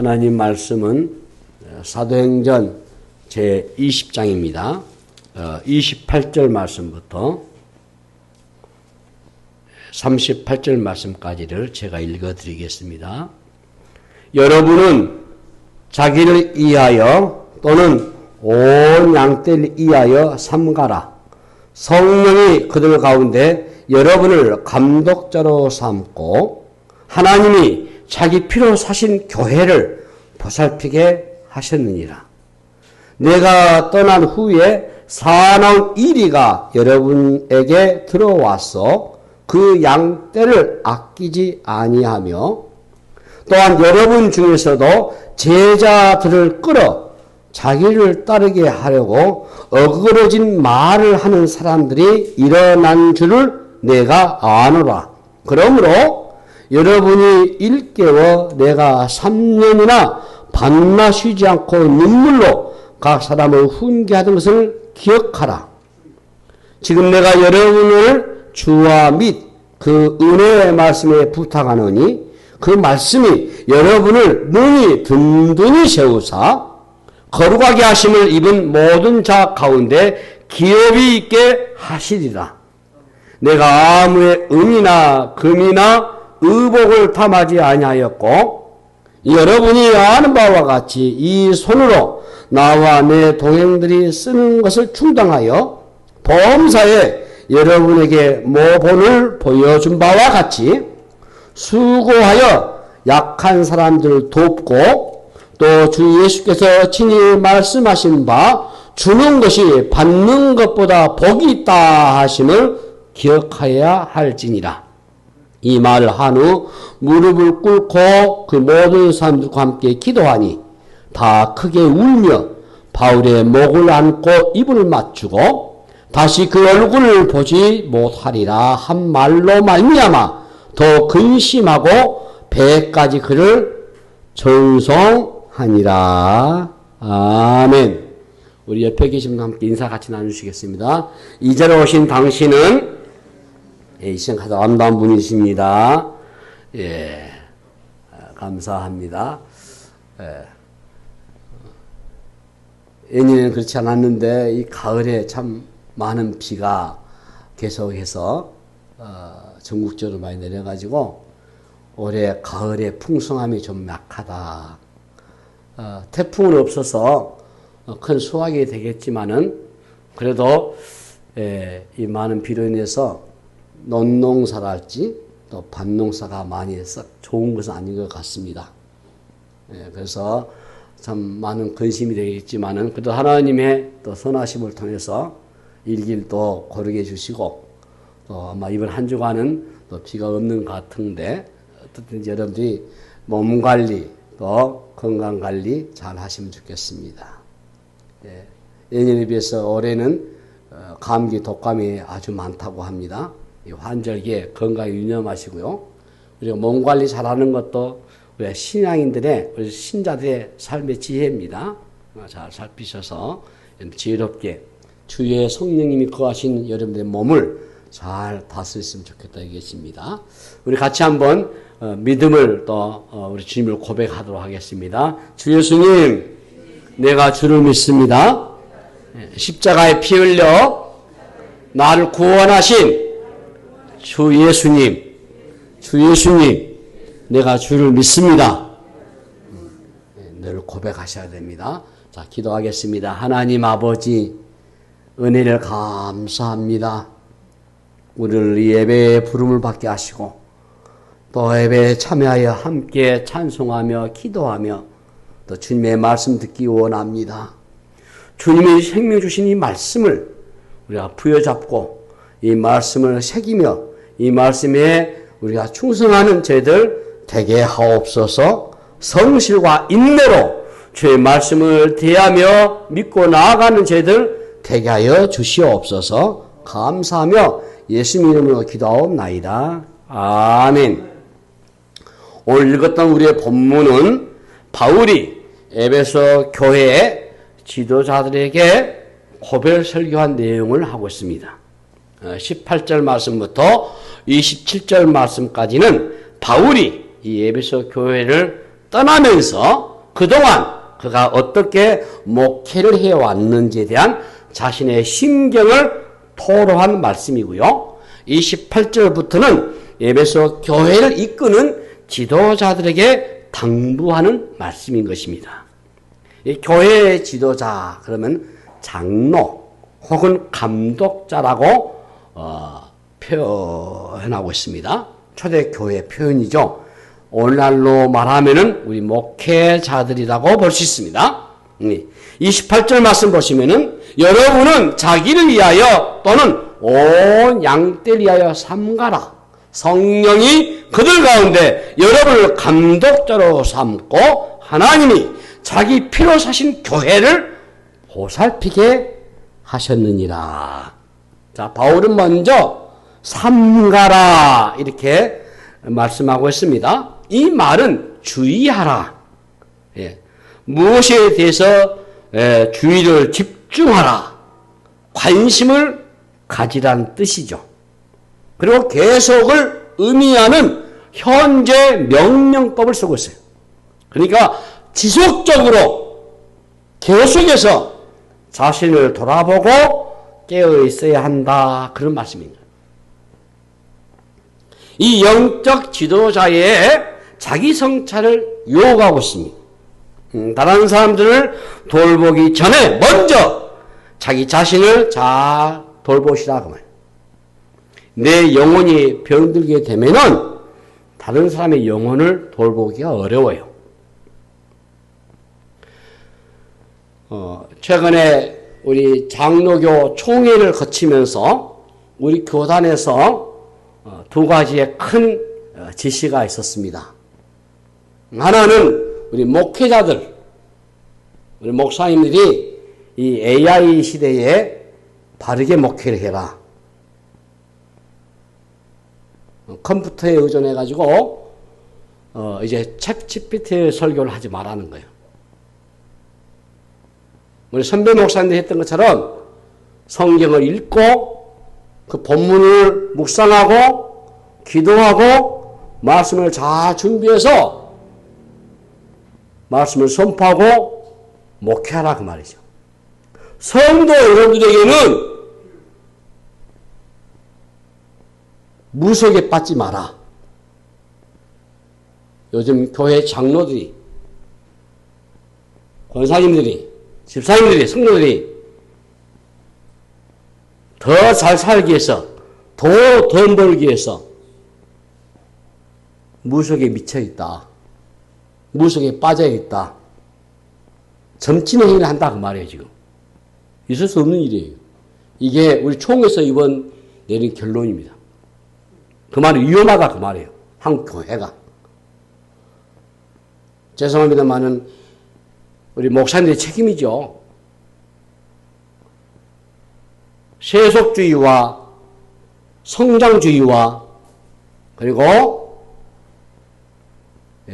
하나님 말씀은 사도행전 제20장입니다. 28절 말씀부터 38절 말씀까지를 제가 읽어드리겠습니다. 여러분은 자기를 위하여 또는 온 양떼를 위하여 삼가라. 성령이 그들 가운데 여러분을 감독자로 삼고 하나님이 자기 피로 사신 교회를 보살피게 하셨느니라. 내가 떠난 후에 사나운 이리가 여러분에게 들어와서 그 양떼를 아끼지 아니하며 또한 여러분 중에서도 제자들을 끌어 자기를 따르게 하려고 어그러진 말을 하는 사람들이 일어난 줄을 내가 아노라. 그러므로 여러분이 일깨워 내가 3년이나 밤낮 쉬지 않고 눈물로 각 사람을 훈계하던 것을 기억하라. 지금 내가 여러분을 주와 및 그 은혜의 말씀에 부탁하노니 그 말씀이 여러분을 능히 든든히 세우사 거룩하게 하심을 입은 모든 자 가운데 기업이 있게 하시리라. 내가 아무의 은이나 금이나 의복을 탐하지 아니하였고 여러분이 아는 바와 같이 이 손으로 나와 내 동행들이 쓰는 것을 충당하여 범사에 여러분에게 모본을 보여준 바와 같이 수고하여 약한 사람들을 돕고 또 주 예수께서 친히 말씀하신 바 주는 것이 받는 것보다 복이 있다 하심을 기억하여야 할지니라. 이 말을 한 후 무릎을 꿇고 그 모든 사람들과 함께 기도하니 다 크게 울며 바울의 목을 안고 입을 맞추고 다시 그 얼굴을 보지 못하리라 한 말로 말미암아 더 근심하고 배까지 그를 전송하니라. 아멘. 우리 옆에 계신 분과 함께 인사 같이 나누시겠습니다. 이 자리에 오신 당신은 이 시간 가장 아름다운 분이십니다. 예, 감사합니다. 예년에는 그렇지 않았는데 이 가을에 참 많은 비가 계속해서 전국적으로 많이 내려가지고 올해 가을의 풍성함이 좀 약하다. 태풍은 없어서 큰 수확이 되겠지만은 그래도 이 많은 비로 인해서 논농사랄지 또 밭농사가 많이 썩 좋은 것은 아닌 것 같습니다. 그래서 참 많은 근심이 되겠지만은 그래도 하나님의 또 선하심을 통해서 일길도 고르게 해주시고 또 아마 이번 한 주간은 또 비가 없는 것 같은데 어떻든지 여러분들이 몸 관리 또 건강 관리 잘 하시면 좋겠습니다. 예년에 비해서 올해는 감기 독감이 아주 많다고 합니다. 이 환절기에 건강에 유념하시고요. 그리고 몸 관리 잘하는 것도 우리 신앙인들의 우리 신자들의 삶의 지혜입니다. 잘 살피셔서 지혜롭게 주의 성령님이 거하신 여러분들의 몸을 잘 다스렸으면 좋겠다 이것입니다. 우리 같이 한번 믿음을 또 우리 주님을 고백하도록 하겠습니다. 주 예수님, 내가 주를 믿습니다. 십자가에 피 흘려 나를 구원하신 주 예수님, 내가 주를 믿습니다. 늘 고백하셔야 됩니다. 자, 기도하겠습니다. 하나님 아버지, 은혜를 감사합니다. 우리를 이 예배에 부름을 받게 하시고 또 예배에 참여하여 함께 찬송하며 기도하며 또 주님의 말씀 듣기 원합니다. 주님이 생명 주신 이 말씀을 우리가 부여잡고 이 말씀을 새기며 이 말씀에 우리가 충성하는 저희들 되게 하옵소서. 성실과 인내로 주의 말씀을 대하며 믿고 나아가는 저희들 되게 하여 주시옵소서. 감사하며 예수님 이름으로 기도하옵나이다. 아멘. 오늘 읽었던 우리의 본문은 바울이 에베소 교회의 지도자들에게 고별 설교한 내용을 하고 있습니다. 18절 말씀부터 27절 말씀까지는 바울이 이 에베소 교회를 떠나면서 그동안 그가 어떻게 목회를 해왔는지에 대한 자신의 심경을 토로한 말씀이고요. 28절부터는 에베소 교회를 이끄는 지도자들에게 당부하는 말씀인 것입니다. 이 교회의 지도자 그러면 장로 혹은 감독자라고 표현하고 있습니다. 초대교회 표현이죠. 오늘날로 말하면은 우리 목회자들이라고 볼 수 있습니다. 28절 말씀 보시면은 여러분은 자기를 위하여 또는 온 양떼를 위하여 삼가라. 성령이 그들 가운데 여러분을 감독자로 삼고 하나님이 자기 피로 사신 교회를 보살피게 하셨느니라. 자, 바울은 먼저 삼가라 이렇게 말씀하고 있습니다. 이 말은 주의하라. 무엇에 대해서 주의를 집중하라. 관심을 가지라는 뜻이죠. 그리고 계속을 의미하는 현재 명령법을 쓰고 있어요. 그러니까 지속적으로 계속해서 자신을 돌아보고 깨어 있어야 한다. 그런 말씀입니다. 이 영적 지도자의 자기 성찰을 요구하고 있습니다. 다른 사람들을 돌보기 전에 먼저 자기 자신을 잘 돌보시라 그 말이에요. 내 영혼이 병들게 되면은 다른 사람의 영혼을 돌보기가 어려워요. 최근에 우리 장로교 총회를 거치면서 우리 교단에서 두 가지의 큰 지시가 있었습니다. 하나는 우리 목회자들, 우리 목사님들이 이 AI 시대에 바르게 목회를 해라. 컴퓨터에 의존해가지고 이제 챗GPT 설교를 하지 말라는 거예요. 우리 선배 목사님들이 했던 것처럼 성경을 읽고 그 본문을 묵상하고 기도하고 말씀을 잘 준비해서 말씀을 선포하고 목회하라 그 말이죠. 성도 여러분들에게는 무속에 빠지지 마라. 요즘 교회 장로들이, 권사님들이, 집사님들이, 성도들이 더 잘 살기 위해서, 더 돈 벌기 위해서 무속에 미쳐 있다. 무속에 빠져 있다. 점치는 행위를 한다 그 말이에요 지금. 있을 수 없는 일이에요. 이게 우리 총회에서 이번 내린 결론입니다. 그 말이 위험하다 그 말이에요. 한국 교회가. 죄송합니다만은 우리 목사님들의 책임이죠. 세속주의와 성장주의와 그리고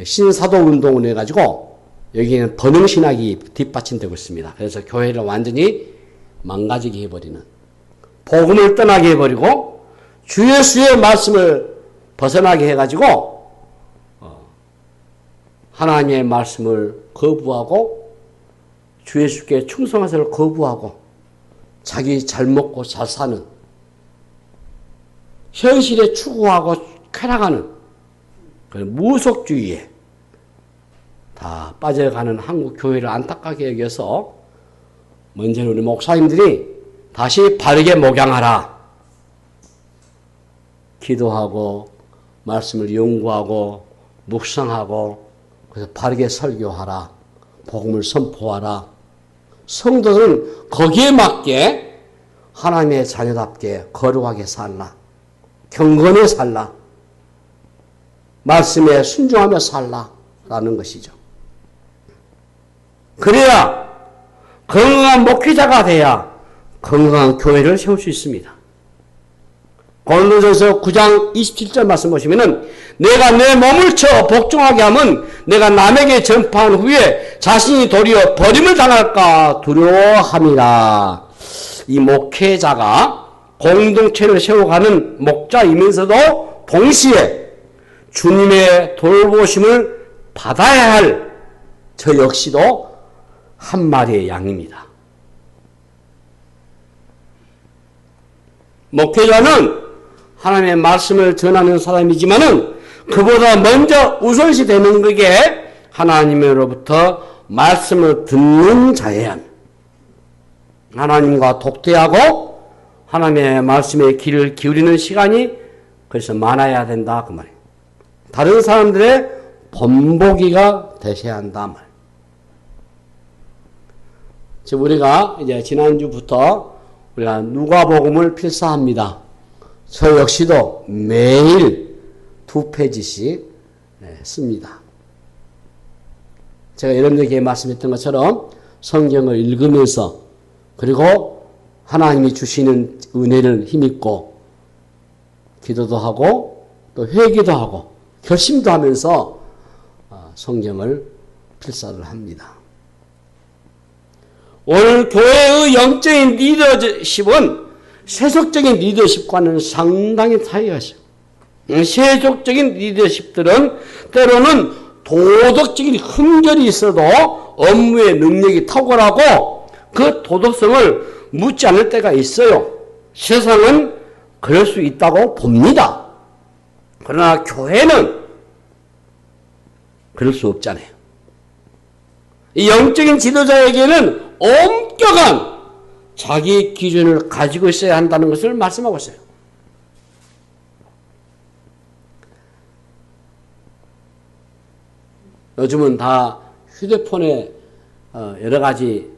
신사도운동을 해가지고 여기에는 번영신학이 뒷받침되고 있습니다. 그래서 교회를 완전히 망가지게 해버리는, 복음을 떠나게 해버리고 주 예수의 말씀을 벗어나게 해가지고 하나님의 말씀을 거부하고 주 예수께 충성하기를 거부하고 자기 잘 먹고 잘 사는, 현실에 추구하고 쾌락하는 그런 무속주의에 다 빠져가는 한국 교회를 안타깝게 여겨서 먼저 우리 목사님들이 다시 바르게 목양하라. 기도하고 말씀을 연구하고 묵상하고 그래서 바르게 설교하라. 복음을 선포하라. 성도들은 거기에 맞게 하나님의 자녀답게 거룩하게 살라. 경건히 살라. 말씀에 순종하며 살라라는 것이죠. 그래야 건강한 목회자가 돼야 건강한 교회를 세울 수 있습니다. 고린도전서 9장 27절 말씀 보시면은 내가 내 몸을 쳐 복종하게 하면 내가 남에게 전파한 후에 자신이 도리어 버림을 당할까 두려워함이라. 이 목회자가 공동체를 세워가는 목자이면서도 동시에 주님의 돌보심을 받아야 할 저 역시도 한 마리의 양입니다. 목회자는 하나님의 말씀을 전하는 사람이지만은 그보다 먼저 우선시 되는 그게 하나님으로부터 말씀을 듣는 자여야 합니다. 하나님과 독대하고 하나님의 말씀에 귀를 기울이는 시간이 그래서 많아야 된다 그 말이에요. 다른 사람들의 본보기가 되셔야 한다 말. 지금 우리가 이제 지난주부터 우리가 누가복음을 필사합니다. 저 역시도 매일 2페이지씩 씁니다. 제가 여러분들에게 말씀했던 것처럼 성경을 읽으면서 그리고 하나님이 주시는 은혜를 힘입고 기도도 하고 또 회개도 하고 결심도 하면서 성경을 필사를 합니다. 오늘 교회의 영적인 리더십은 세속적인 리더십과는 상당히 차이가 있어요. 세속적인 리더십들은 때로는 도덕적인 흠결이 있어도 업무의 능력이 탁월하고 그 도덕성을 묻지 않을 때가 있어요. 세상은 그럴 수 있다고 봅니다. 그러나 교회는 그럴 수 없잖아요. 이 영적인 지도자에게는 엄격한 자기 기준을 가지고 있어야 한다는 것을 말씀하고 있어요. 요즘은 다 휴대폰에 여러 가지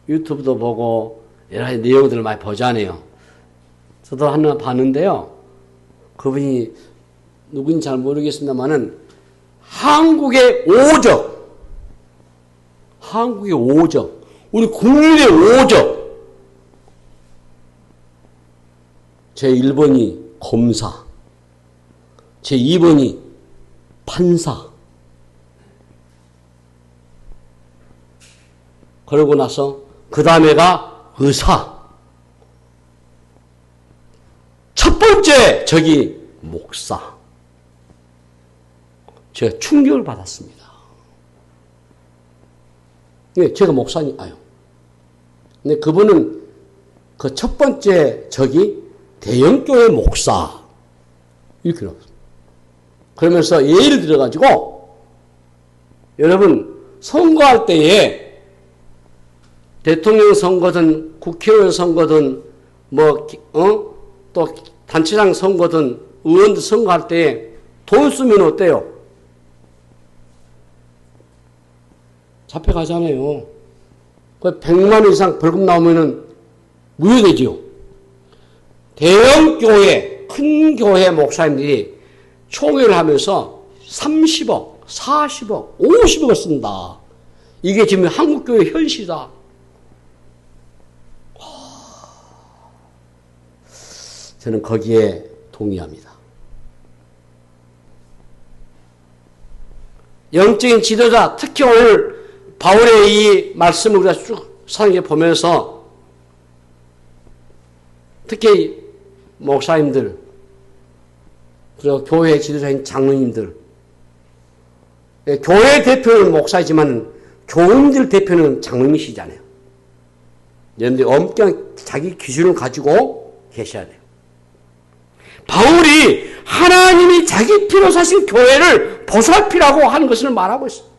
유튜브도 보고 여러 가지 내용들을 많이 보잖아요. 저도 하나 봤는데요. 그분이 누군지 잘 모르겠습니다만은 한국의 오적, 우리 국민의 오적. 제 1번이 검사, 제 2번이 판사. 그러고 나서 그 다음에가 의사. 첫 번째 적이 목사. 제가 충격을 받았습니다. 네, 제가 목사님, 근데 그분은 그 첫 번째 적이 대형교회 목사. 이렇게 나왔어요. 그러면서 예를 들어가지고, 여러분, 선거할 때에 대통령 선거든, 국회의원 선거든, 또 단체장 선거든, 의원들 선거할 때에 돈 쓰면 어때요? 잡혀가잖아요. 100만 원 이상 벌금 나오면은 무효되지요. 대형 교회, 큰 교회 목사님들이 총회를 하면서 30억, 40억, 50억을 쓴다. 이게 지금 한국교회 현실이다. 저는 거기에 동의합니다. 영적인 지도자, 특히 오늘 바울의 이 말씀을 우리가 쭉 상에 보면서 특히 목사님들, 그리고 교회 지도자인 장로님들, 교회 대표는 목사이지만 교우들 대표는 장로님이시잖아요. 여러분들이 엄격한 자기 기준을 가지고 계셔야 돼요. 바울이 하나님이 자기 피로 사신 교회를 보살피라고 하는 것을 말하고 있어요.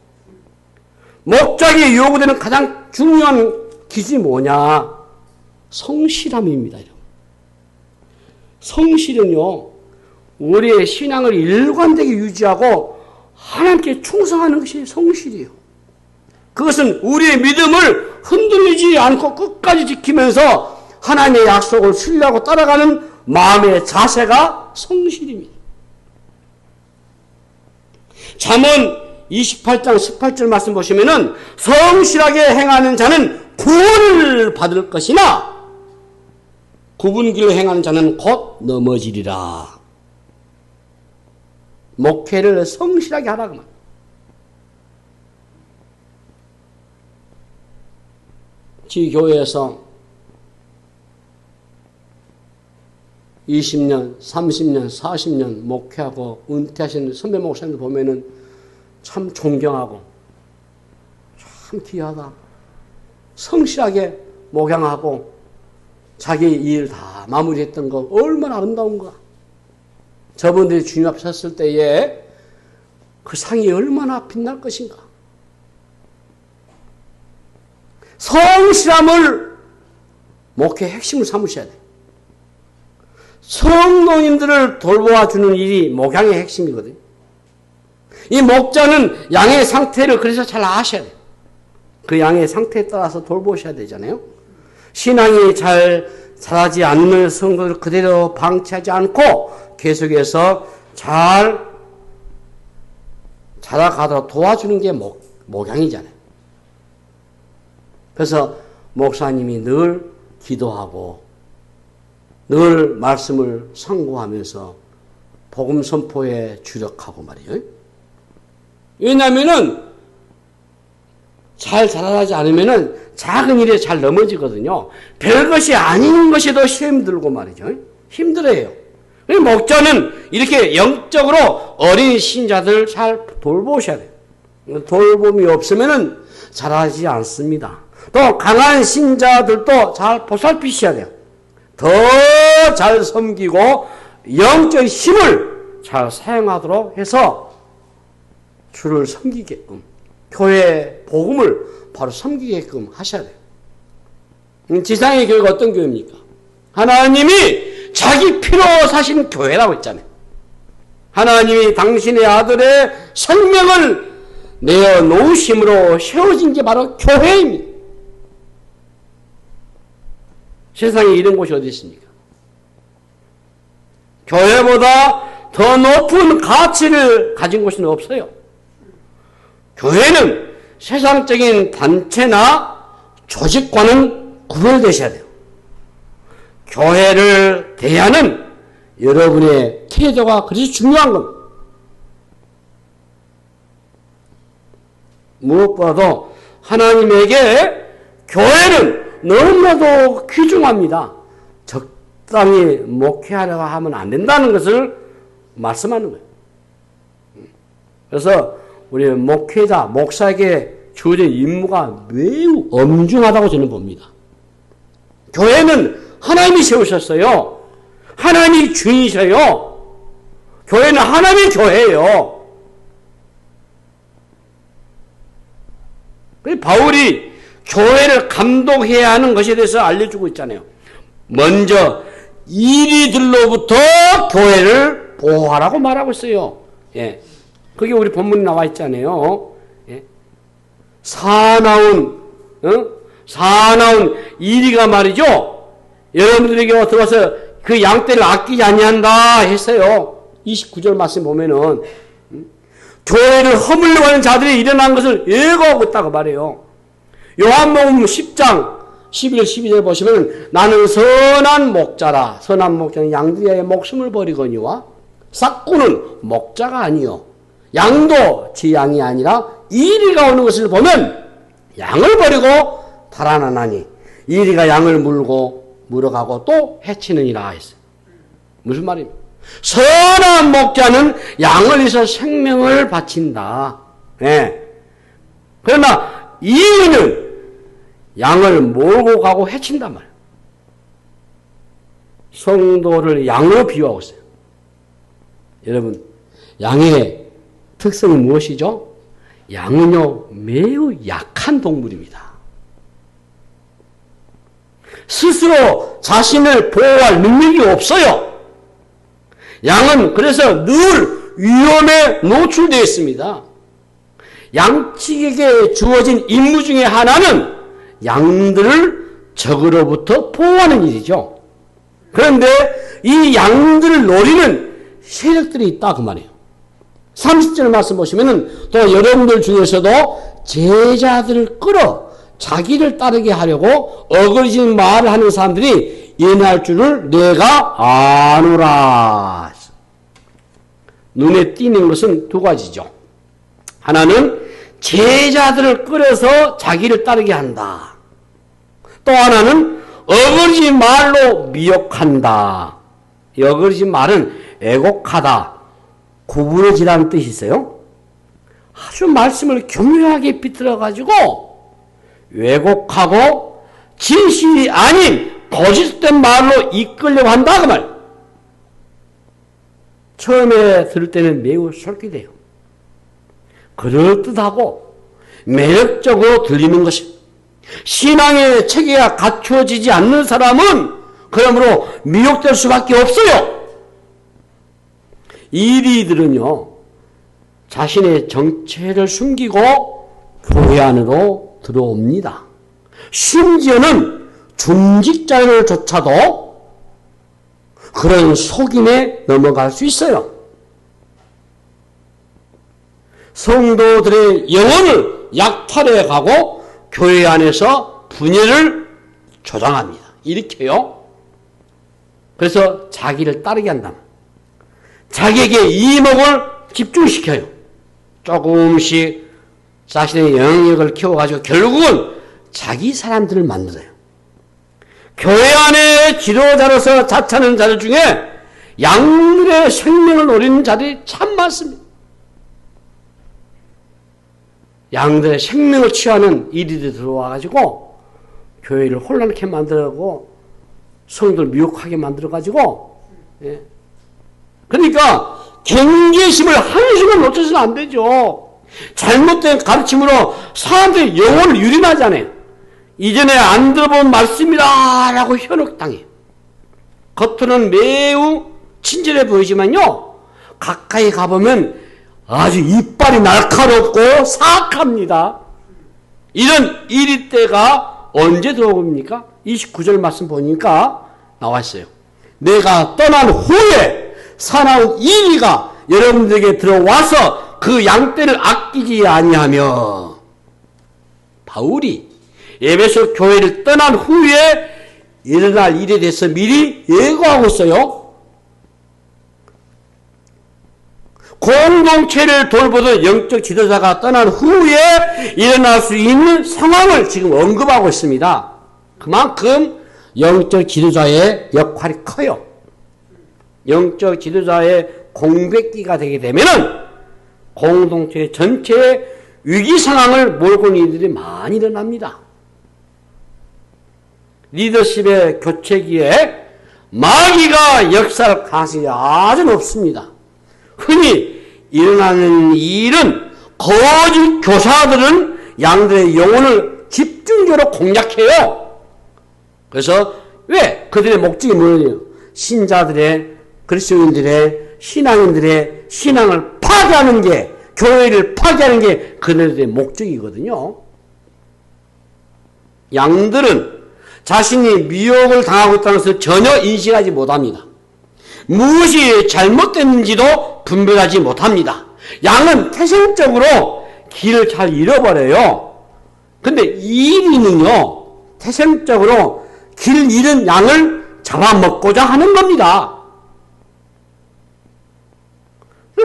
목자에게 요구되는 가장 중요한 기준이 뭐냐? 성실함입니다. 성실은요, 우리의 신앙을 일관되게 유지하고 하나님께 충성하는 것이 성실이에요. 그것은 우리의 믿음을 흔들리지 않고 끝까지 지키면서 하나님의 약속을 신뢰하고 따라가는 마음의 자세가 성실입니다. 잠언 28장 18절 말씀 보시면은 성실하게 행하는 자는 구원을 받을 것이나 굽은 길을 행하는 자는 곧 넘어지리라. 목회를 성실하게 하라고 말합니다. 지교회에서 20년, 30년, 40년 목회하고 은퇴하시는 선배 목사님들 보면은 참 존경하고 참 귀하다. 성실하게 목양하고 자기 일 다 마무리했던 거 얼마나 아름다운가. 저분들이 주님 앞에 섰을 때에 그 상이 얼마나 빛날 것인가. 성실함을 목회의 핵심을 삼으셔야 돼요. 성도님들을 돌보아주는 일이 목양의 핵심이거든요. 이 목자는 양의 상태를 그래서 잘 아셔야 돼요. 그 양의 상태에 따라서 돌보셔야 되잖아요. 신앙이 잘 자라지 않는 성도를 그대로 방치하지 않고 계속해서 잘 자라가도록 도와주는 게 목양이잖아요. 그래서 목사님이 늘 기도하고 늘 말씀을 선고하면서 복음 선포에 주력하고 말이에요. 왜냐하면은 잘 자라지 않으면은 작은 일에 잘 넘어지거든요. 별것이 아닌 것에도 힘들고 말이죠. 힘들어요. 목자는 이렇게 영적으로 어린 신자들 잘 돌보셔야 돼요. 돌봄이 없으면은 자라지 않습니다. 또 강한 신자들도 잘 보살피셔야 돼요. 더 잘 섬기고 영적 힘을 잘 사용하도록 해서 주를 섬기게끔, 교회 복음을 바로 섬기게끔 하셔야 돼요. 지상의 교회가 어떤 교회입니까? 하나님이 자기 피로 사신 교회라고 했잖아요. 하나님이 당신의 아들의 생명을 내어 놓으심으로 세워진 게 바로 교회입니다. 세상에 이런 곳이 어디 있습니까? 교회보다 더 높은 가치를 가진 곳은 없어요. 교회는 세상적인 단체나 조직과는 구별되셔야 돼요. 교회를 대하는 여러분의 태도가 그리 중요한 겁니다. 무엇보다도 하나님에게 교회는 너무나도 귀중합니다. 적당히 목회하려고 하면 안 된다는 것을 말씀하는 거예요. 그래서 우리 목회자, 목사에게 주어진 임무가 매우 엄중하다고 저는 봅니다. 교회는 하나님이 세우셨어요. 하나님이 주인이셔요. 교회는 하나님의 교회예요. 바울이 교회를 감독해야 하는 것에 대해서 알려주고 있잖아요. 먼저 이리들로부터 교회를 보호하라고 말하고 있어요. 예. 그게 우리 본문에 나와 있잖아요. 예. 사나운 이리가 말이죠. 여러분들에게 들어와서 그 양떼를 아끼지 아니한다 했어요. 29절 말씀 보면은 교회를 허물려고 하는 자들이 일어난 것을 예고하고 있다고 말해요. 요한복음 10장 11절 12절 보시면 나는 선한 목자라. 선한 목자는 양들의 목숨을 버리거니와 삭구는 목자가 아니요 양도 지 양이 아니라 이리가 오는 것을 보면 양을 버리고 달아나나니 이리가 양을 물어가고 또 해치느니라 했어요. 무슨 말입니까? 선한 목자는 양을 위해서 생명을 바친다. 네. 그러나 이리는 양을 몰고 가고 해친단 말이에요. 성도를 양으로 비유하고 있어요. 여러분, 양의 특성이 무엇이죠? 양은요, 매우 약한 동물입니다. 스스로 자신을 보호할 능력이 없어요. 양은 그래서 늘 위험에 노출되어 있습니다. 양측에게 주어진 임무 중에 하나는 양들을 적으로부터 보호하는 일이죠. 그런데 이 양들을 노리는 세력들이 있다 그 말이에요. 30절 말씀 보시면은 또 여러분들 중에서도 제자들을 끌어 자기를 따르게 하려고 어거지는 말을 하는 사람들이 일어날 줄을 내가 아노라. 눈에 띄는 것은 두 가지죠. 하나는 제자들을 끌어서 자기를 따르게 한다. 또 하나는 어거지는 말로 미혹한다. 이 어거지는 말은 애곡하다, 구부러지라는 뜻이 있어요. 아주 말씀을 교묘하게 비틀어가지고 왜곡하고 진실이 아닌 거짓된 말로 이끌려고 한다 그 말. 처음에 들을 때는 매우 솔깃해요. 그럴듯하고 매력적으로 들리는 것이 신앙의 체계가 갖추어지지 않는 사람은 그러므로 미혹될 수밖에 없어요. 이리들은요, 자신의 정체를 숨기고 교회 안으로 들어옵니다. 심지어는 중직자들조차도 그런 속임에 넘어갈 수 있어요. 성도들의 영혼을 약탈해 가고 교회 안에서 분열을 조장합니다. 일으켜요. 그래서 자기를 따르게 한다. 자기에게 이목을 집중시켜요. 조금씩 자신의 영역을 키워가지고 결국은 자기 사람들을 만들어요. 교회 안에 지도자로서 자처하는 자들 중에 양들의 생명을 노리는 자들이 참 많습니다. 양들의 생명을 취하는 이리들이 들어와가지고 교회를 혼란케 만들고 성도를 미혹하게 만들어가지고, 예. 그러니까 경계심을 한순간 놓쳐서는 안 되죠. 잘못된 가르침으로 사람들의 영혼을 유린하잖아요. 이전에 안 들어본 말씀이라 라고 현혹당해요. 겉으로는 매우 친절해 보이지만요, 가까이 가보면 아주 이빨이 날카롭고 사악합니다. 이런 이리 때가 언제 들어옵니까? 29절 말씀 보니까 나와 있어요. 내가 떠난 후에 사나운 이리가 여러분들에게 들어와서 그 양떼를 아끼지 아니하며, 바울이 에베소 교회를 떠난 후에 일어날 일에 대해서 미리 예고하고 있어요. 공동체를 돌보던 영적 지도자가 떠난 후에 일어날 수 있는 상황을 지금 언급하고 있습니다. 그만큼 영적 지도자의 역할이 커요. 영적 지도자의 공백기가 되게 되면은 공동체 전체의 위기 상황을 몰고 오는 일들이 많이 일어납니다. 리더십의 교체기에 마귀가 역사할 가능성이 아주 높습니다. 흔히 일어나는 일은 거짓 교사들은 양들의 영혼을 집중적으로 공략해요. 그래서 왜? 그들의 목적이 뭐예요? 신자들의, 그리스도인들의, 신앙인들의 신앙을 파괴하는 게, 교회를 파괴하는 게 그들의 목적이거든요. 양들은 자신이 미혹을 당하고 있다는 것을 전혀 인식하지 못합니다. 무엇이 잘못됐는지도 분별하지 못합니다. 양은 태생적으로 길을 잘 잃어버려요. 근데 이리는요, 태생적으로 길 잃은 양을 잡아먹고자 하는 겁니다.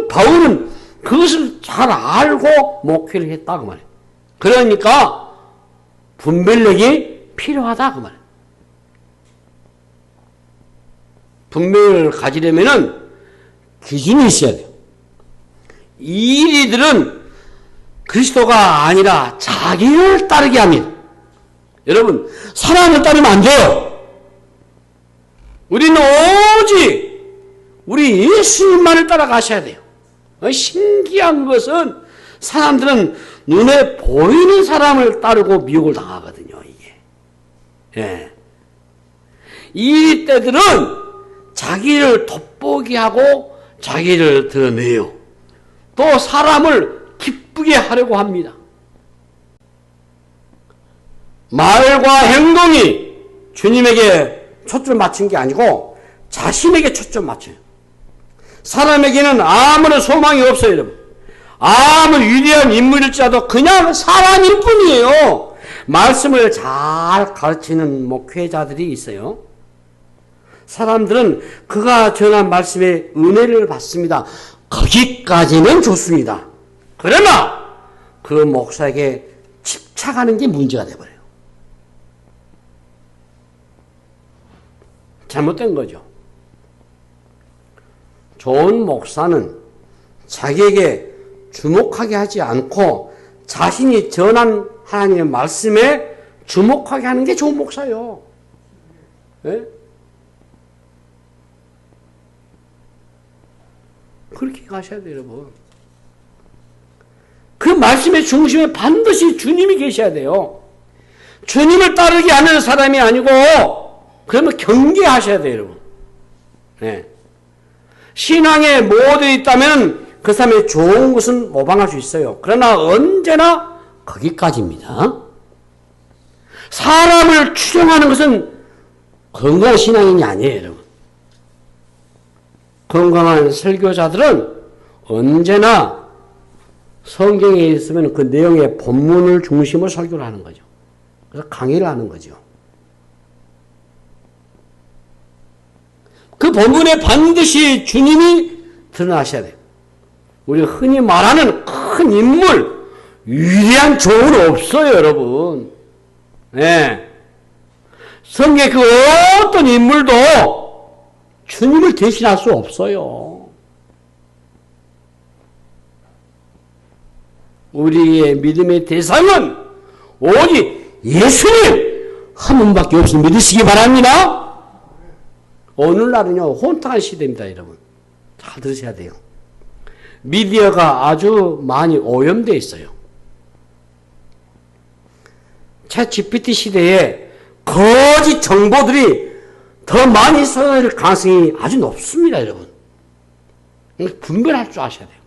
바울은 그것을 잘 알고 목회를 했다 그 말이에요. 그러니까 분별력이 필요하다 그 말이에요. 분별을 가지려면은 기준이 있어야 돼요. 이리들은 그리스도가 아니라 자기를 따르게 합니다. 여러분, 사람을 따르면 안 돼요. 우리는 오직 우리 예수님만을 따라가셔야 돼요. 신기한 것은 사람들은 눈에 보이는 사람을 따르고 미혹을 당하거든요. 이게. 예. 이 때들은 자기를 돋보게 하고 자기를 드러내요. 또 사람을 기쁘게 하려고 합니다. 말과 행동이 주님에게 초점 맞춘 게 아니고 자신에게 초점 맞춰요. 사람에게는 아무런 소망이 없어요, 여러분. 아무 위대한 인물일지라도 그냥 사람일 뿐이에요. 말씀을 잘 가르치는 목회자들이 있어요. 사람들은 그가 전한 말씀에 은혜를 받습니다. 거기까지는 좋습니다. 그러나 그 목사에게 집착하는 게 문제가 돼버려요. 잘못된 거죠. 좋은 목사는 자기에게 주목하게 하지 않고 자신이 전한 하나님의 말씀에 주목하게 하는 게 좋은 목사요. 예? 그렇게 가셔야 돼요, 여러분. 그 말씀의 중심에 반드시 주님이 계셔야 돼요. 주님을 따르게 하는 사람이 아니고, 그러면 경계하셔야 돼요, 여러분. 네. 신앙에 모두 있다면 그 사람의 좋은 것은 모방할 수 있어요. 그러나 언제나 거기까지입니다. 사람을 추종하는 것은 건강한 신앙인이 아니에요, 여러분. 건강한 설교자들은 언제나 성경에 있으면 그 내용의 본문을 중심으로 설교를 하는 거죠. 그래서 강의를 하는 거죠. 그 본문에 반드시 주님이 드러나셔야 돼요. 우리가 흔히 말하는 큰 인물, 위대한 종은 없어요, 여러분. 네. 성경의 그 어떤 인물도 주님을 대신할 수 없어요. 우리의 믿음의 대상은 오직 예수님 한 분밖에 없으니 믿으시기 바랍니다. 오늘날은요, 혼탁한 시대입니다, 여러분. 잘 들으셔야 돼요. 미디어가 아주 많이 오염되어 있어요. 챗 GPT 시대에 거짓 정보들이 더 많이 쏟아질 가능성이 아주 높습니다, 여러분. 분별할 줄 아셔야 돼요.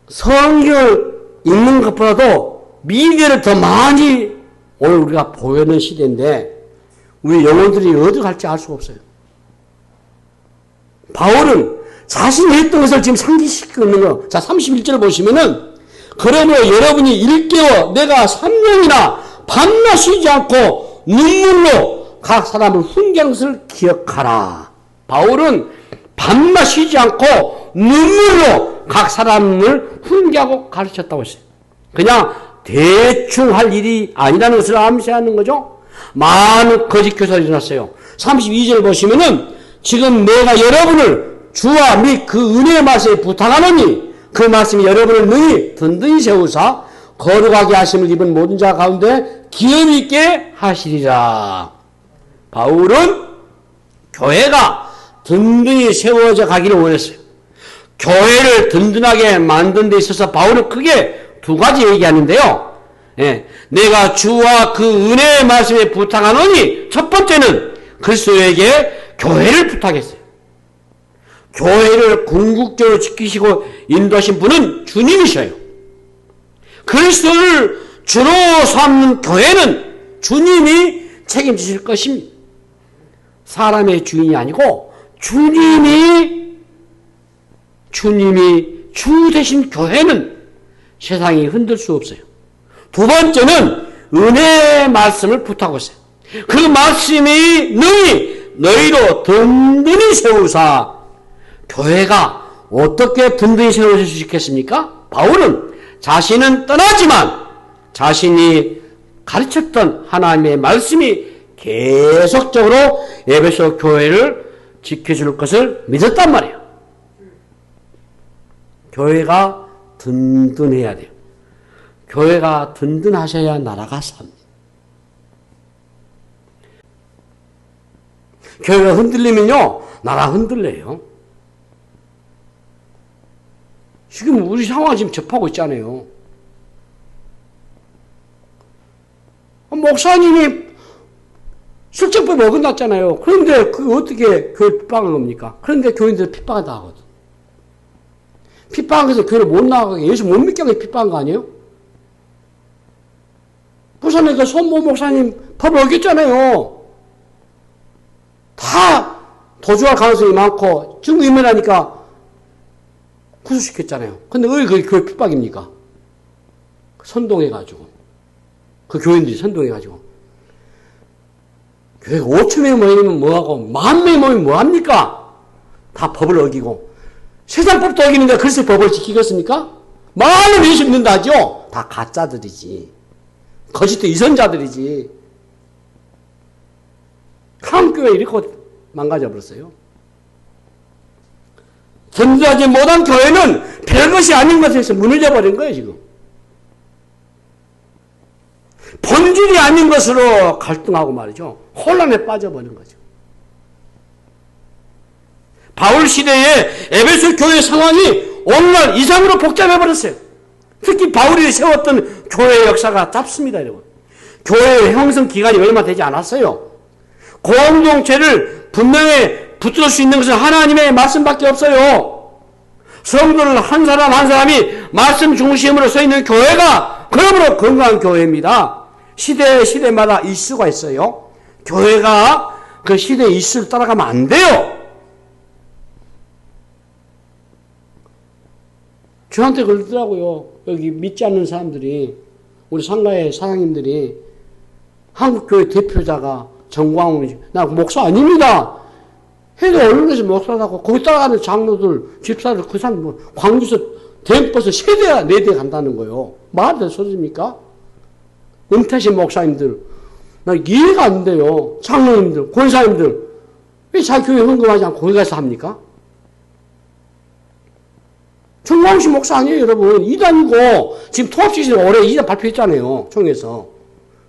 성경을 읽는 것보다도 미디어를 더 많이 오늘 우리가 보여는 시대인데 우리 영혼들이 어디 갈지 알 수가 없어요. 바울은 자신이 했던 것을 지금 상기시키고 있는 거. 자, 31절 보시면은 그러므로 여러분이 일깨워 내가 3년이나 밤낮 쉬지 않고 눈물로 각 사람을 훈계하는 것을 기억하라. 바울은 밤낮 쉬지 않고 눈물로 각 사람을 훈계하고 가르쳤다고 했어요. 그냥 대충 할 일이 아니라는 것을 암시하는 거죠. 많은 거짓 교사가 일어났어요. 32절 보시면은 지금 내가 여러분을 주와 및 그 은혜의 말씀에 부탁하노니 그 말씀이 여러분을 능히 든든히 세우사 거룩하게 하심을 입은 모든 자 가운데 기업 있게 하시리라. 바울은 교회가 든든히 세워져 가기를 원했어요. 교회를 든든하게 만든 데 있어서 바울은 크게 두 가지 얘기하는데요. 예, 내가 주와 그 은혜의 말씀에 부탁하노니 첫 번째는 그리스도에게 교회를 부탁했어요. 교회를 궁극적으로 지키시고 인도하신 분은 주님이셔요. 그리스도를 주로 삼는 교회는 주님이 책임지실 것입니다. 사람의 주인이 아니고 주님이 주 대신 교회는 세상이 흔들 수 없어요. 두 번째는 은혜의 말씀을 부탁하고 있어요. 그 말씀이 능히 너희로 든든히 세우사. 교회가 어떻게 든든히 세워질 수 있겠습니까? 바울은 자신은 떠나지만 자신이 가르쳤던 하나님의 말씀이 계속적으로 에베소 교회를 지켜줄 것을 믿었단 말이에요. 교회가 든든해야 돼요. 교회가 든든하셔야 나라가 삽니다. 교회가 흔들리면요, 나라 흔들려요. 지금 우리 상황 지금 접하고 있잖아요. 목사님이 실정법에 어긋났잖아요. 그런데 그 어떻게 교회 핍박한 겁니까? 그런데 교인들 핍박을 당하거든. 핍박해서 교회를 못 나가게 예수 못 믿게 하게 핍박한 거 아니에요? 부산에 그 손모 목사님 법을 어겼잖아요. 다 도주할 가능성이 많고 증거 인멸하니까 구속시켰잖아요. 근데 왜 그게 교회 핍박입니까? 선동해가지고. 그 교인들이 선동해가지고. 교회가 5천명이 모이면 뭐하고, 10,000명이 모이면 뭐합니까? 다 법을 어기고. 세상 법도 어기는데 그래서 법을 지키겠습니까? 많은 예수 믿는다 하죠? 다 가짜들이지. 거짓도 이선자들이지. 한국교회 이렇게 망가져버렸어요. 든든하지 못한 교회는 별것이 아닌 것에서 무너져 버린 거예요, 지금. 본질이 아닌 것으로 갈등하고 말이죠. 혼란에 빠져버린 거죠. 바울 시대에 에베소 교회 상황이 오늘날 이상으로 복잡해버렸어요. 특히 바울이 세웠던 교회의 역사가 짧습니다, 여러분. 교회의 형성 기간이 얼마 되지 않았어요. 공동체를 분명히 붙들 수 있는 것은 하나님의 말씀밖에 없어요. 성도는 한 사람 한 사람이 말씀 중심으로 서 있는 교회가 그러므로 건강한 교회입니다. 시대마다 이슈가 있어요. 교회가 그 시대의 이슈를 따라가면 안 돼요. 저한테 그러더라고요. 여기 믿지 않는 사람들이, 우리 상가의 사장님들이, 한국교회 대표자가 정광훈이, 나 목사 아닙니다. 해도 언론에서 목사라고, 거기 따라가는 장로들, 집사들, 그 사람, 광주에서 대형버스 3대, 4대 간다는 거예요. 말이 될 소리입니까? 은퇴하신 목사님들, 나 이해가 안 돼요. 장로님들, 권사님들, 왜 자기 교회 헌금하지 않고 거기 가서 합니까? 정광훈 씨 목사 아니에요, 여러분. 이단이고, 지금 통합지신 올해 이단 발표했잖아요, 총회에서.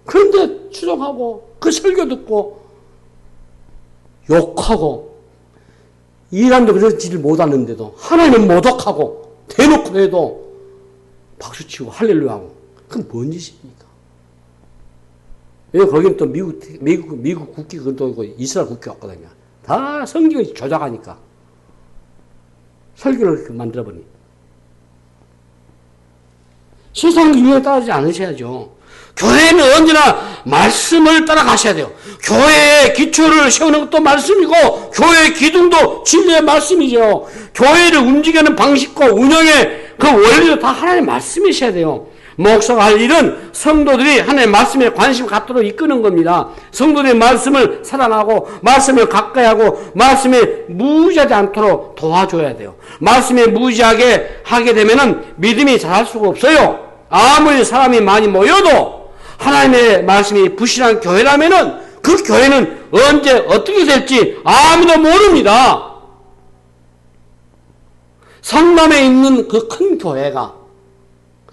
그런데 추정하고, 그 설교 듣고, 욕하고, 이단도 그러지를 못하는데도, 하나님은 모독하고, 대놓고 해도, 박수치고, 할렐루야 하고, 그건 뭔 짓입니까? 왜 거기는 또 미국 국기가 또 있고, 이스라엘 국기가 없거든요. 다 성경을 조작하니까. 설교를 그렇게 만들어버리니. 세상 유행에 따르지 않으셔야죠. 교회는 언제나 말씀을 따라가셔야 돼요. 교회의 기초를 세우는 것도 말씀이고 교회의 기둥도 진리의 말씀이죠. 교회를 움직이는 방식과 운영의 그 원리도 다 하나님의 말씀이셔야 돼요. 목사가 할 일은 성도들이 하나님의 말씀에 관심을 갖도록 이끄는 겁니다. 성도들의 말씀을 사랑하고 말씀을 가까이 하고 말씀에 무지하지 않도록 도와줘야 돼요. 말씀에 무지하게 하게 되면은 믿음이 자랄 수가 없어요. 아무리 사람이 많이 모여도 하나님의 말씀이 부실한 교회라면은 그 교회는 언제 어떻게 될지 아무도 모릅니다. 성남에 있는 그 큰 교회가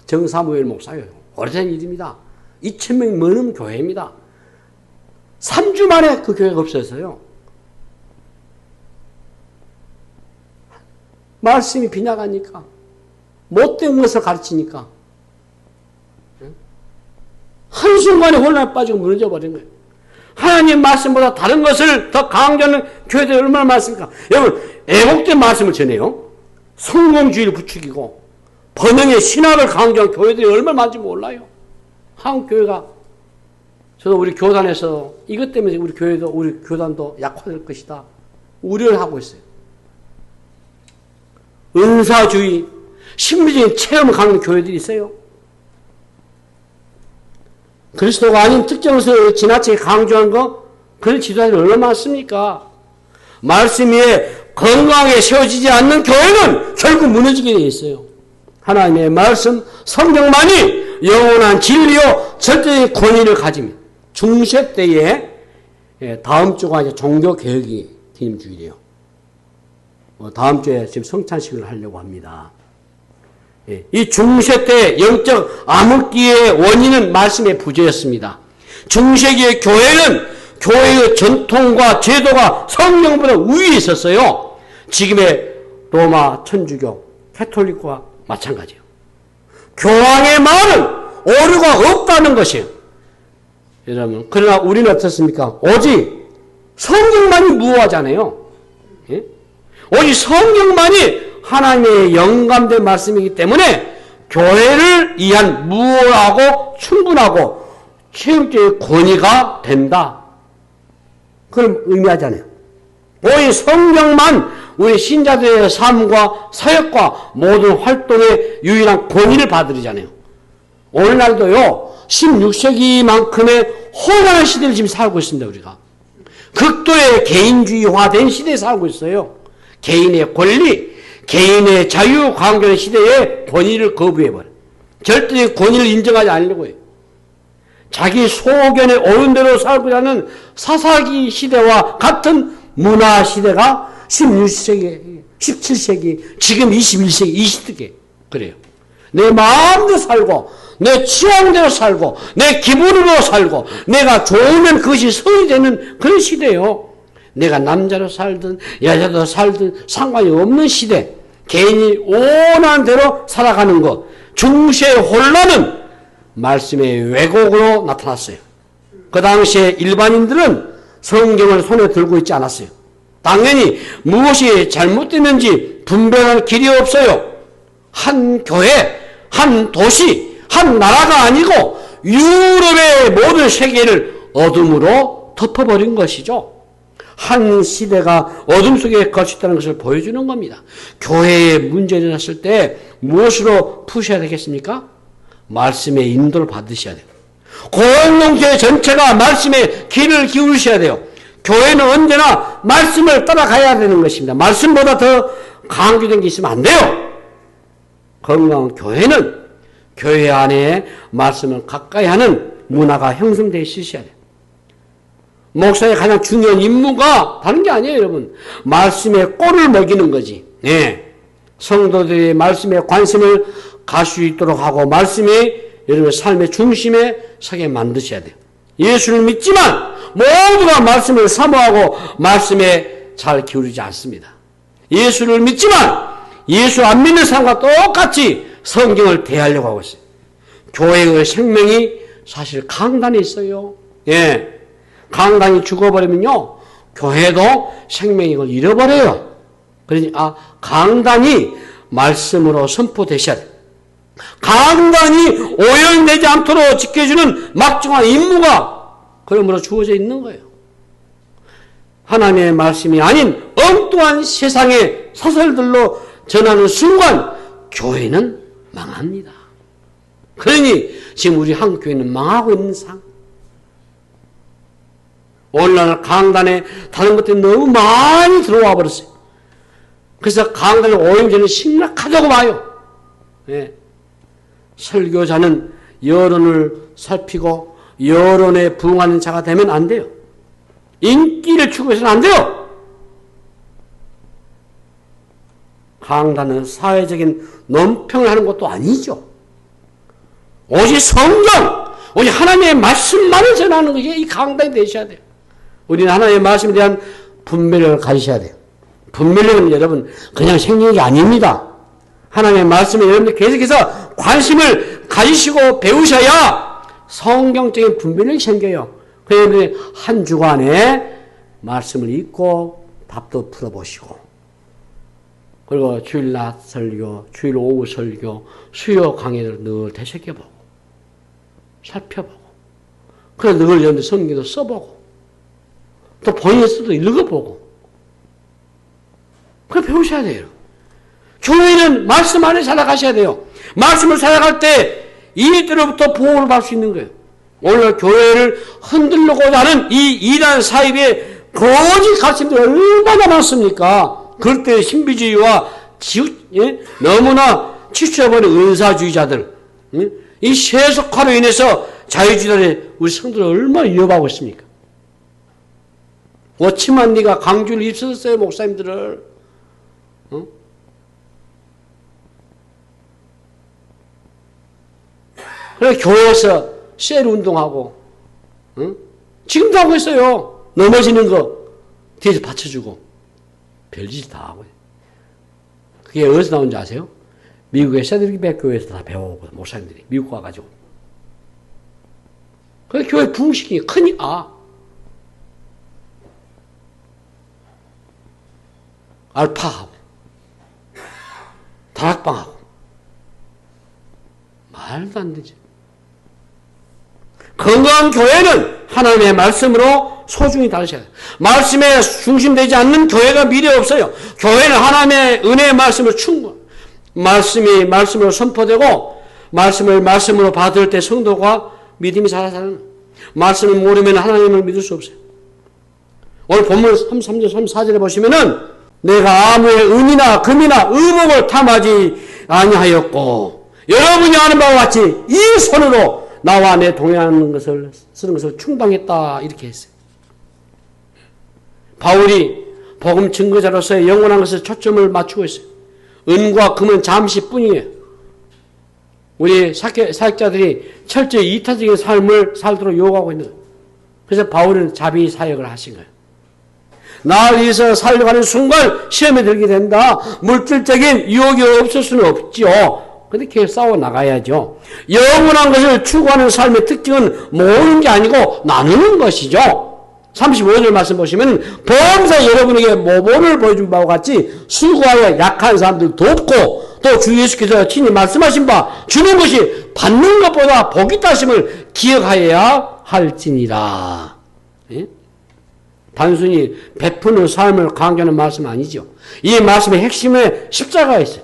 정사무엘 목사예요. 오래된 일입니다. 2,000명이 넘는 교회입니다. 3주 만에 그 교회가 없어졌어요. 말씀이 빗나가니까 못된 것을 가르치니까 한순간에 혼란에 빠지고 무너져버린 거예요. 하나님 말씀보다 다른 것을 더 강조하는 교회들이 얼마나 많습니까? 여러분, 애국된 말씀을 전해요. 성공주의를 부추기고 번영의 신학을 강조한 교회들이 얼마나 많은지 몰라요. 한국 교회가, 저도 우리 교단에서 이것 때문에 우리 교회도, 우리 교단도 약화될 것이다 우려를 하고 있어요. 은사주의, 심리적인 체험을 갖는 교회들이 있어요. 그리스도가 아닌 특정 것을 지나치게 강조한 거, 그런 지도자들이 얼마나 많습니까? 말씀 위에 건강하게 세워지지 않는 교회는 결국 무너지게 되어 있어요. 하나님의 말씀, 성경만이 영원한 진리요 절대적인 권위를 가집니다. 중세 때에, 다음 주가 이제 종교개혁이 기념주일이에요. 다음 주에 지금 성찬식을 하려고 합니다. 이 중세 때 영적 암흑기의 원인은 말씀의 부재였습니다. 중세기의 교회는 교회의 전통과 제도가 성경보다 우위에 있었어요. 지금의 로마 천주교, 캐톨릭과 마찬가지예요. 교황의 말은 오류가 없다는 것이에요. 여러분, 그러나 우리는 어떻습니까? 오직 성경만이 무효하잖아요. 예? 오직 성경만이 하나님의 영감된 말씀이기 때문에 교회를 위한 무효하고 충분하고 체육적인 권위가 된다. 그걸 의미하잖아요. 오직 성경만 우리 신자들의 삶과 사역과 모든 활동의 유일한 권위를 받으리잖아요. 오늘날도요, 16세기만큼의 혼란한 시대를 지금 살고 있습니다, 우리가. 극도의 개인주의화된 시대에 살고 있어요. 개인의 권리, 개인의 자유 강조의 시대에 권위를 거부해버려. 절대의 권위를 인정하지 않으려고 해요. 자기 소견에 옳은 대로 살고자 하는 사사기 시대와 같은 문화 시대가 16세기, 17세기, 지금 21세기, 20세기 그래요. 내 마음대로 살고 내 취향대로 살고 내 기분으로 살고 내가 좋으면 그것이 성이 되는 그런 시대예요. 내가 남자로 살든 여자로 살든 상관이 없는 시대. 개인이 원하는 대로 살아가는 것. 중세의 혼란은 말씀의 왜곡으로 나타났어요. 그 당시에 일반인들은 성경을 손에 들고 있지 않았어요. 당연히 무엇이 잘못됐는지 분별할 길이 없어요. 한 교회, 한 도시, 한 나라가 아니고 유럽의 모든 세계를 어둠으로 덮어버린 것이죠. 한 시대가 어둠 속에 갇혀 있다는 것을 보여주는 겁니다. 교회에 문제가 일어났을 때 무엇으로 푸셔야 되겠습니까? 말씀의 인도를 받으셔야 돼요. 공동체 전체가 말씀에 귀를 기울이셔야 돼요. 교회는 언제나 말씀을 따라가야 되는 것입니다. 말씀보다 더 강조된 게 있으면 안 돼요. 건강한 교회는 교회 안에 말씀을 가까이 하는 문화가 형성되어 있으셔야 돼요. 목사의 가장 중요한 임무가 다른 게 아니에요, 여러분. 말씀에 꼴을 먹이는 거지. 네. 성도들이 말씀에 관심을 갈 수 있도록 하고 말씀이 여러분의 삶의 중심에 서게 만드셔야 돼요. 예수를 믿지만 모두가 말씀을 사모하고 말씀에 잘 기울이지 않습니다. 예수를 믿지만 예수 안 믿는 사람과 똑같이 성경을 대하려고 하고 있어요. 교회의 생명이 사실 강단에 있어요. 예. 강단이 죽어버리면요, 교회도 생명력을 잃어버려요. 그러니, 강단이 말씀으로 선포되셔야 돼요. 강단이 오염되지 않도록 지켜주는 막중한 임무가 그러므로 주어져 있는 거예요. 하나님의 말씀이 아닌 엉뚱한 세상의 사설들로 전하는 순간 교회는 망합니다. 그러니 지금 우리 한국 교회는 망하고 있는 상황. 오늘날 강단에 다른 것들이 너무 많이 들어와 버렸어요. 그래서 강단의 오염제는 심각하다고 봐요. 예. 설교자는 여론을 살피고 여론에 부응하는 자가 되면 안 돼요. 인기를 추구해서는 안 돼요. 강단은 사회적인 논평을 하는 것도 아니죠. 오직 성경, 오직 하나님의 말씀만을 전하는 것이 이 강단이 되셔야 돼요. 우리는 하나님의 말씀에 대한 분별력을 가지셔야 돼요. 분별력은 여러분 그냥 생기는 게 아닙니다. 하나님의 말씀에 여러분들 계속해서 관심을 가지시고 배우셔야 성경적인 분별력이 생겨요. 그래서 한 주간에 말씀을 읽고 답도 풀어보시고, 그리고 주일 낮 설교, 주일 오후 설교, 수요 강의를 늘 되새겨보고 살펴보고, 그래서 늘 여러분들 성경도 써보고 또 본인에서도 읽어보고 그걸 배우셔야 돼요. 교회는 말씀 안에 살아가셔야 돼요. 말씀을 살아갈 때 이들로부터 보호를 받을 수 있는 거예요. 오늘 교회를 흔들려고자 하는 이 이단 사입의 거짓 가르침들이 얼마나 많습니까? 그럴 때 신비주의와 너무나 치추쳐버린 은사주의자들, 이 세속화로 인해서 자유주의자들의 우리 성도를 얼마나 위협하고 있습니까? 어찌만 네가 강주를 입었어요, 목사님들을. 그래 교회에서 셀 운동하고, 지금도 하고 있어요. 넘어지는 거 뒤에서 받쳐주고 별짓 다 하고. 그게 어디서 나온지 아세요? 미국의 세드릭백 교회에서 다 배워오고 목사님들이 미국 와가지고. 그래 교회 부흥시키기 크니까. 알파하고 다락방하고 말도 안 되지. 건강한 교회는 하나님의 말씀으로 소중히 다루셔야 돼요. 말씀에 중심되지 않는 교회가 미래 없어요. 교회는 하나님의 은혜의 말씀을 말씀으로 선포되고 말씀으로 받을 때 성도가 믿음이 살아가는, 말씀을 모르면 하나님을 믿을 수 없어요. 오늘 본문 33절 34절에 보시면은 내가 아무의 은이나 금이나 의복을 탐하지 아니하였고 여러분이 아는 바와 같이 이 손으로 나와 내 동행하는 것을 쓰는 것을 충당했다, 이렇게 했어요. 바울이 복음 증거자로서의 영원한 것에 초점을 맞추고 있어요. 은과 금은 잠시뿐이에요. 우리 사역자들이 철저히 이타적인 삶을 살도록 요구하고 있는 거예요. 그래서 바울은 자비 사역을 하신 거예요. 나를 위해서 살려가는 순간 시험에 들게 된다. 물질적인 유혹이 없을 수는 없지요. 근데 계속 싸워 나가야죠. 영원한 것을 추구하는 삶의 특징은 모으는 게 아니고 나누는 것이죠. 35절 말씀 보시면 범사 여러분에게 모범을 보여준 바와 같이 수고하여 약한 사람들 돕고 또 주 예수께서 친히 말씀하신 바 주는 것이 받는 것보다 복이 있다심을 기억하여야 할지니라. 예? 단순히 베푸는 삶을 강조하는 말씀 아니죠. 이 말씀의 핵심에 십자가가 있어요.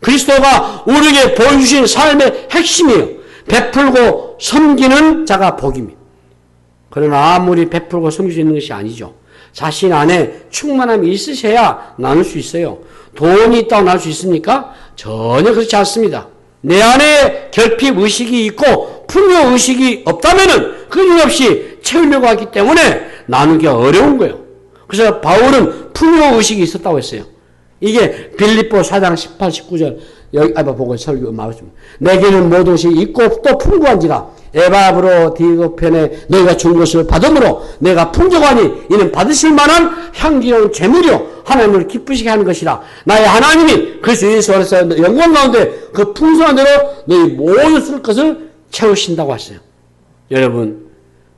그리스도가 우리에게 보여주신 삶의 핵심이에요. 베풀고 섬기는 자가 복입니다. 그러나 아무리 베풀고 섬길 수 있는 것이 아니죠. 자신 안에 충만함이 있으셔야 나눌 수 있어요. 돈이 있다고 나눌 수 있습니까? 전혀 그렇지 않습니다. 내 안에 결핍 의식이 있고 풍요 의식이 없다면은 끊임없이 채우려고 하기 때문에 나누기 어려운 거예요. 그래서 바울은 풍요 의식이 있었다고 했어요. 이게 빌립보 4장 18, 19절 여기 보고 설교 말씀입니다. 내게는 모든 것이 있고 또 풍부한지라 에바브로 디귿편에 너희가 준 것을 받음으로 내가 풍족하니 이는 받으실 만한 향기로운 재물이요 하나님을 기쁘시게 하는 것이라. 나의 하나님이 그리스도 예수 안에서 영광 가운데 그 풍성한 대로 너희 모든 쓸 것을 채우신다고 하셨어요. 여러분,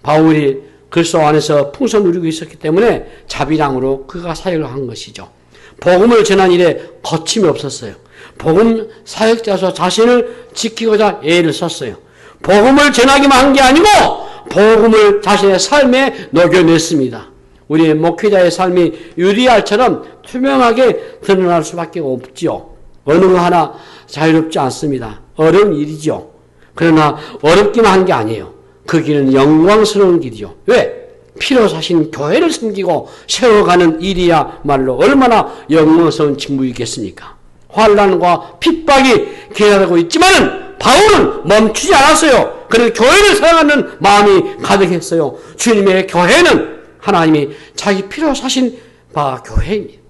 바울이 그리스도 안에서 풍성 누리고 있었기 때문에 자비랑으로 그가 사역을 한 것이죠. 복음을 전한 일에 거침이 없었어요. 복음 사역자로서 자신을 지키고자 애를 썼어요. 복음을 전하기만 한 게 아니고 복음을 자신의 삶에 녹여냈습니다. 우리의 목회자의 삶이 유리알처럼 투명하게 드러날 수밖에 없지요. 어느 거 하나 자유롭지 않습니다. 어려운 일이죠. 그러나 어렵기만 한 게 아니에요. 그 길은 영광스러운 길이죠. 왜? 피로 사신 교회를 섬기고 세워가는 일이야말로 얼마나 영광스러운 직무이겠습니까? 환난과 핍박이 기다리고 있지만 바울은 멈추지 않았어요. 그는 교회를 사랑하는 마음이 가득했어요. 주님의 교회는 하나님이 자기 피로 사신 바 교회입니다.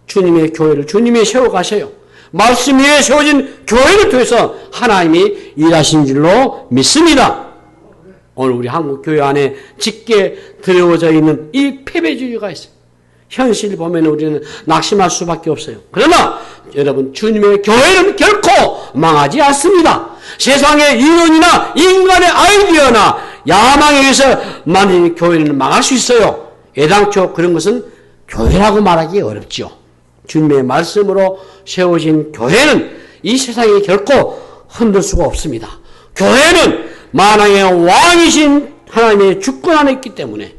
주님의 교회를 주님이 세워가셔요. 말씀 위에 세워진 교회를 통해서 하나님이 일하신 줄로 믿습니다. 오늘 우리 한국 교회 안에 짙게 드러워져 있는 이 패배주의가 있어요. 현실을 보면 우리는 낙심할 수밖에 없어요. 그러나 여러분, 주님의 교회는 결코 망하지 않습니다. 세상의 이론이나 인간의 아이디어나 야망에 의해서 만일 교회는 망할 수 있어요. 애당초 그런 것은 교회라고 말하기 어렵죠. 주님의 말씀으로 세워진 교회는 이 세상에 결코 흔들 수가 없습니다. 교회는 만왕의 왕이신 하나님의 주권 안에 있기 때문에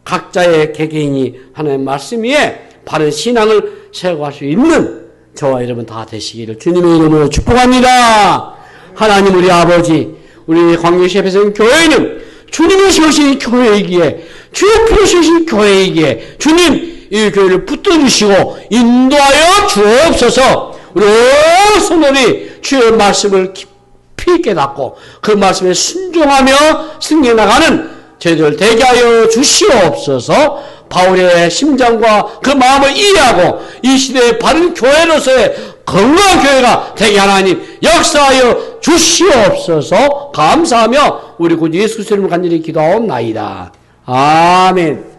각자의 개개인이 하나님의 말씀 위에 바른 신앙을 세워갈 수 있는 저와 여러분 다 되시기를 주님의 이름으로 축복합니다. 하나님 우리 아버지, 우리 광교시 에베소서 교회는 주님이 세우신 교회이기에, 주의 피로 세우신 교회이기에 주님 이 교회를 붙들어주시고 인도하여 주옵소서. 우리 온 성도들이 주의 말씀을 깊이 깨닫고 그 말씀에 순종하며 승리해나가는 저희들 되게 하여 주시옵소서. 바울의 심정과 그 마음을 이해하고 이 시대의 바른 교회로서의 건강한 교회가 되게 하나님 역사하여 주시옵소서. 감사하며 우리 구 예수 그리스도 이름으로 간절히 기도하옵나이다. 아멘.